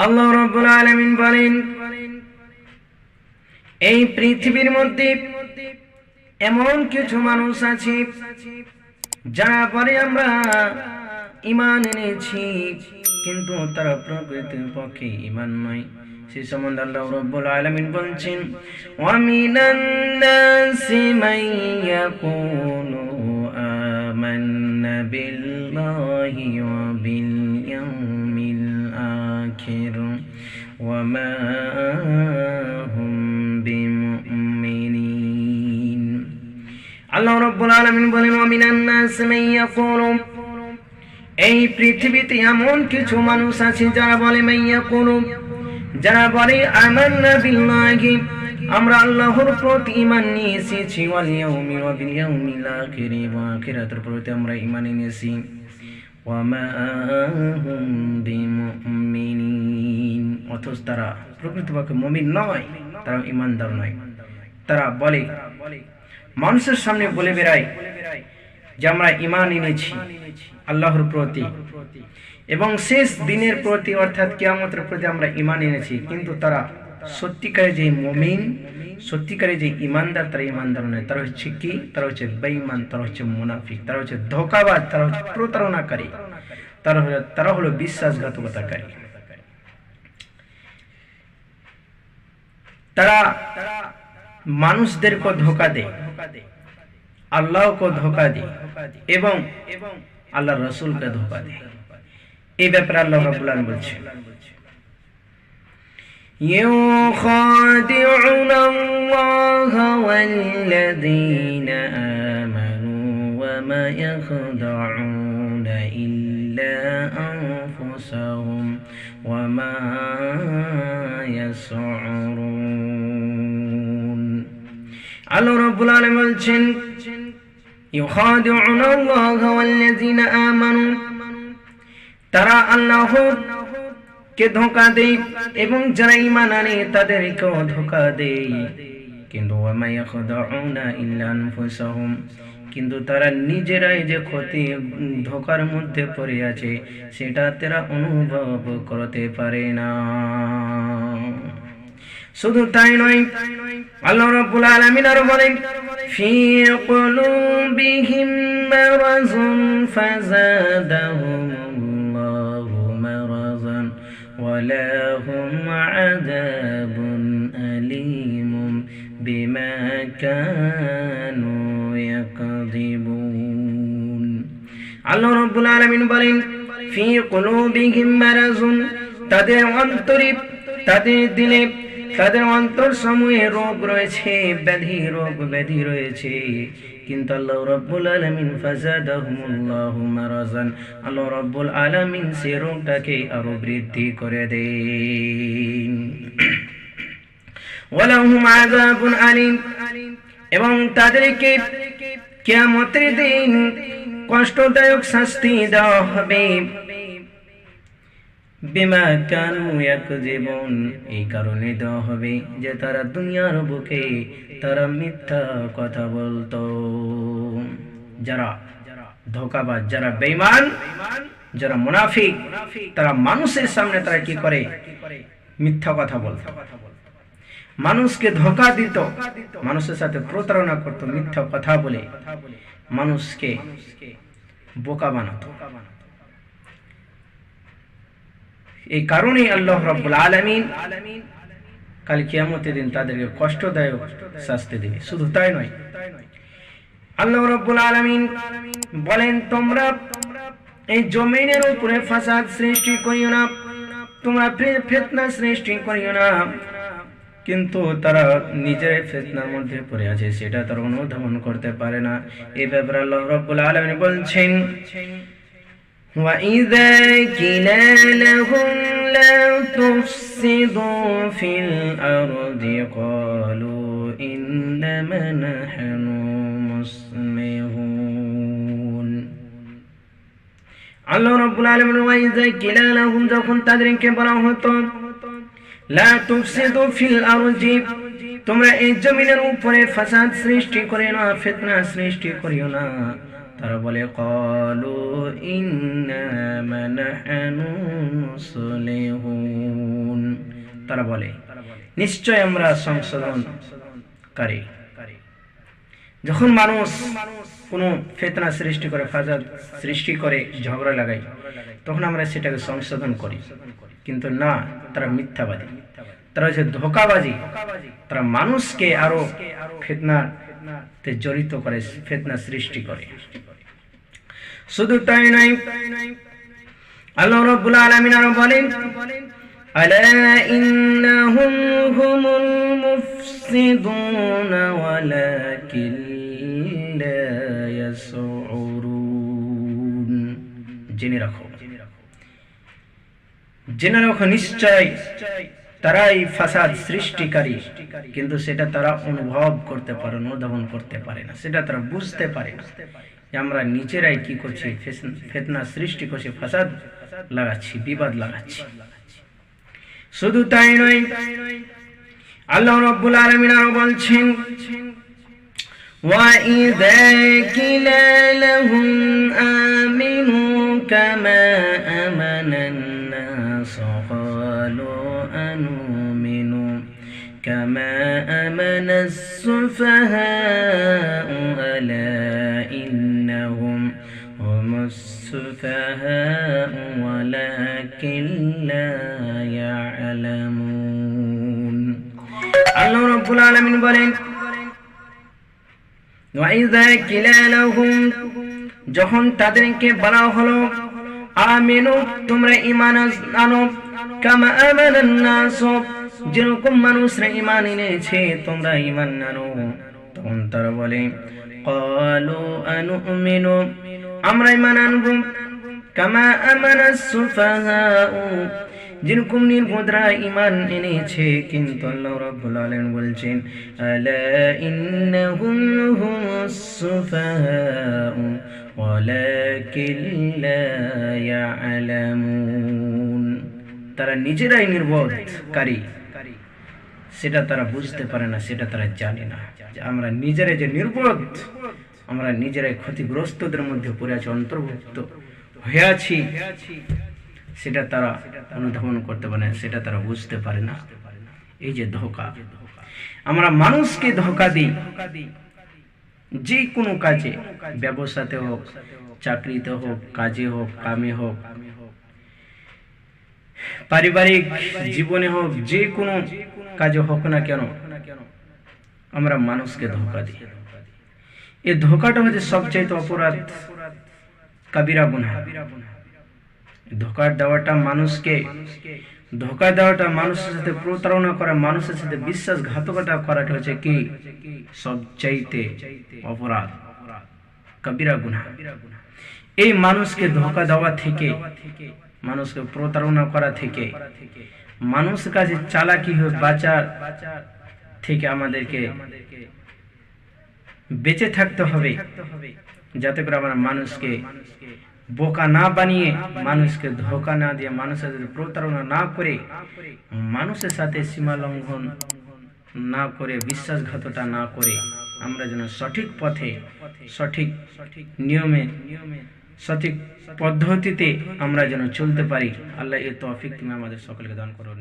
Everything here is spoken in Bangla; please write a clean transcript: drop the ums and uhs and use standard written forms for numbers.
আল্লাহ রাব্বুল আলামিন বলেন, এই পৃথিবীর মধ্যে এমন কিছু মানুষ আছে যারা পরে আমরা ঈমান এনেছি, কিন্তু তারা প্রকৃতির পক্ষে ঈমান নয়। সে সম্বন্ধে আল্লাহ রাব্বুল আলামিন বলছেন, ওয়া মিনান নাসি মান ইয়াকুলু আমান্না বিল্লাহি ওয়া বিল ইয়াউমিল আখির ওয়া মা হুম বিমুমিনিন। আল্লাহ রাব্বুল আলামিন বলেন, ওয়া মিনান নাসি মান ইয়াকুলু, এই পৃথিবীতে এমন কিছু মানুষ আছে যারা বলে মাইয়াকুলু, যারা বলে আমান্না বিল্লাহি, আমরা আল্লাহর প্রতি ঈমান নিয়ে এসেছি, ওয়াল ইয়াউমি ওয়া বিল ইয়াউমিল আখির, ওয়া আখিরাতের প্রতি আমরা ঈমান এনেছি, ওয়া মা হুম বিমুমিনিন, অথচ তারা প্রকৃতপক্ষে মুমিন নয়, তারা ঈমানদার নয়। তারা বলে, মানুষের সামনে বলে বেড়ায় যে আমরা ঈমান এনেছি আল্লাহর প্রতি এবং শেষ দিনের প্রতি, অর্থাৎ কিয়ামতের প্রতি আমরা ঈমান এনেছি, কিন্তু তারা সত্যিকারে যে মুমিন, সত্যিকারে যে ঈমানদার, তারা ঈমানদার নয়। তারা হচ্ছে কি? তারা হচ্ছে বেঈমান, তারা হচ্ছে মুনাফিক, তারা হচ্ছে ধোঁকাবাজ, তারা হচ্ছে প্রতারণাকারী, তারা হলো বিশ্বাসঘাতকতাকারী। তারা মানুষদেরকে ধোঁকা দেয়, আল্লাহকে ধোঁকা দেয় এবং আল্লাহ রাসূলকে ধোঁকা দেয়। এই ব্যাপারে আল্লাহ রাব্বুল আলামিন বলছেন, ইউখাদিউনা আল্লাহা ওয়াল্লাযীনা আমানু ওয়া মা ইয়াখদাউনা ইল্লা আনফুসাহুম ওয়া মা ইয়াশউরুন। আল্লাহ রাব্বুল আলামিন বলছেন, ইউখাদিউনা আল্লাহা ওয়াল্লাযীনা আমানু, তারা আল্লাহকে ধোঁকা দেয় এবং যারা ঈমান আনে তাদেরকেও ধোঁকা দেয়, কিন্তু ওয়া মা ইয়াখদাউনা ইল্লা আনফুসাহুম, কিন্তু তারা নিজেরাই যে ক্ষতি ধোঁকার মধ্যে পড়ে আছে সেটা তারা অনুভব করতে পারে না। শুধু তাই নয়, আল্লাহ রাব্বুল আলামিন আরো বলেন, ফি কুলুবিহিম মারাযুন ফাযাদাহুমুল্লাহু মারাযান ওয়া লাহুম আযাবুন আলীমুম বিমা কানু ইয়াকযিবুন। আল্লাহ রাব্বুল আলামিন বলেন, ফি কুলুবিহিম মারাযুন, তাদের অন্তরে, তাদের দিলে, তাদের অন্তর সমূহে রোগ রয়েছে, ব্যাধি রয়েছে, কিন্তু আল্লাহ রাব্বুল আলামিন ফাযাদাহুমুল্লাহু মারাযান, আল্লাহ রাব্বুল আলামিন সে রোগটাকে আরো বৃদ্ধি করে দেন। ওয়ালাহুম আযাবুন আলীম, এবং তাদেরকে কিয়ামতের দিন কষ্টদায়ক শাস্তি দেওয়া হবে। বিমা কানু ইয়াকযিবুন, এই কারণে দেওয়া হবে যে তারা দুনিয়ার বুকে তারা মিথ্যা কথা বলতো। যারা ধোঁকাবাজ, যারা বেঈমান, যারা মুনাফিক, তারা মানুষের সামনে তারা কি করে? মিথ্যা কথা বলতো, মানুষকে ধোঁকা দিত, মানুষের সাথে প্রতারণা করত, মিথ্যা কথা বলে মানুষকে বোকা বানাতো। এই কারণেই আল্লাহ রাব্বুল আলামিন কাল কিয়ামতের দিন তাদেরকে কষ্টদায়ক শাস্তি দেবে। শুধু তাই নয়, আল্লাহ রাব্বুল আলামিন বলেন, তোমরা এই জমিনের উপরে ফাসাদ সৃষ্টি করিও না, তোমরা ফিতনা সৃষ্টি করিও না, কিন্তু তারা নিজের ফিতনার মধ্যে পড়ে আছে, সেটা তারা অনুধাবন করতে পারে না। এই ব্যাপারে আল্লাহ রাব্বুল আলামিন বলছেন, وَإِذَا قِيلَ لَهُمْ لَا تُفْسِدُوا فِي الْأَرْضِ قَالُوا إِنَّمَا نَحْنُ مُصْلِحُونَ। আল্লাহ রাব্বুল আলামিন ওয়াইযা কিলা লাহুম, যখন তাদেরকে বলা হতো লা তুফসিদু ফিল আরজি, তোমরা এই জমিনের উপরে ফাসাদ সৃষ্টি করিও না, ফিতনা সৃষ্টি করিও না, তারা বলে ক্বালু ইন্নামা নাহনু মুসলিহুন, তারা বলে নিশ্চয় আমরা সংশোধনকারী। যখন মানুষ কোনো ফিতনা সৃষ্টি করে, ফাসাদ সৃষ্টি করে, ঝগড়া লাগায়, তখন আমরা সেটাকে সংশোধন করি। কিন্তু না, তারা মিথ্যাবাদী, তারা হচ্ছে ধোঁকাবাজি। তারা মানুষকে আরো ফিতনাতে জড়িত করে, ফিতনা সৃষ্টি করে। শুধু তাই নয়, আল্লাহ রাব্বুল আলামিন আরো বলেন আলা ইন্নাহুম হুমুল মুফসিদুনা ওয়ালাকিন লা ইয়াশউরুন। জেনে রাখো নিশ্চয় তারাই ফাসাদ সৃষ্টিকারী, কিন্তু সেটা তারা অনুভব করতে পারে না, অনুধাবন করতে পারে না, সেটা তারা বুঝতে পারে না যে আমরা নিজেরাই কি করছি, ফিতনা সৃষ্টি করছি, ফাসাদ লাগাচ্ছি, বিবাদ লাগাচ্ছি। শুধু তাই নয়, আল্লাহ রাব্বুল আলামিন আরো বলছেন وَإِذَا قِيلَ لَهُمْ آمِنُوا كَمَا آمَنَ النَّاسُ قَالُوا أَنُؤْمِنُ كَمَا آمَنَ السُّفَهَاءُ أَلَا إِنَّهُمْ هُمُ السُّفَهَاءُ وَلَكِنْ لَا يَعْلَمُونَ। আল্লাহ রাব্বুল আলামিন বলেন وَإِذَا قِيلَ لَهُمْ, যখন তাদেরকে বলা হলো আমিনু, তোমরা ঈমান আনো, কামা আমানান নাস, যেরকম মানুষরা ঈমান এনেছে তোমরা ঈমান আনো, তখন তারা বলে ক্বালু আনুমিনু, আমরা ঈমান আনবো, কামা আমানাস সুফাহাউ, যেরকম নির্বোধরা ঈমান এনেছে। কিন্তু আল্লাহ রাব্বুল আলামিন বলছেন আলা ইন্নাহুম হুমুস সুফাহাউ ওয়ালাকিন লা ইয়ালামুন, তারা নিজেরাই নির্বোধকারী, সেটা তারা বুঝতে পারে না, সেটা তারা জানে না যে আমরা নিজেরাই যে নির্বোধ, আমরা নিজেরাই ক্ষতিগ্রস্তদের মধ্যে পড়ে আছি, অন্তর্ভুক্ত হয়ে আছি, সেটা তারা অনুধাবন করতে পারে না, সেটা তারা বুঝতে পারে না। এই যে ধোঁকা, আমরা মানুষকে ধোঁকা দিই যে কোনো কাজে, ব্যবসাতে হোক, চাকরিতে হোক, কাজে হোক, কামে হোক, পারিবারিক জীবনে হোক, যে কোনো কাজে হোক না কেন, আমরা মানুষকে ধোঁকা দিই। এই ধোঁকাটা হচ্ছে সবচেয়ে অপরাধ, কাবিরা গুনাহ। ধোঁকা দেওয়াটা, মানুষকে ধোঁকা দেওয়াটা, মানুষের সাথে প্রতারণা করা, মানুষের সাথে বিশ্বাসঘাতকতা করাটা হচ্ছে কি সবচাইতে অপরাধ, কাবিরা গুনাহ। এই মানুষকে ধোঁকা দেওয়া থেকে, মানুষকে প্রতারণা করা থেকে, মানুষের কাছে চালাকি হয়ে বাঁচার থেকে আমাদেরকে বেঁচে থাকতে হবে, যাতে করে আমরা মানুষকে বোকা না বানিয়ে, মানুষকে ধোঁকা না দিয়ে, মানুষের সাথে প্রতারণা না করে, মানুষের সাথে সীমা লঙ্ঘন না করে, বিশ্বাসঘাতকতা না করে, আমরা যেন সঠিক পথে, সঠিক নিয়মে, সঠিক পদ্ধতিতে আমরা যেন চলতে পারি। আল্লাহ এর তৌফিক তুমি আমাদের সকলকে দান করুন।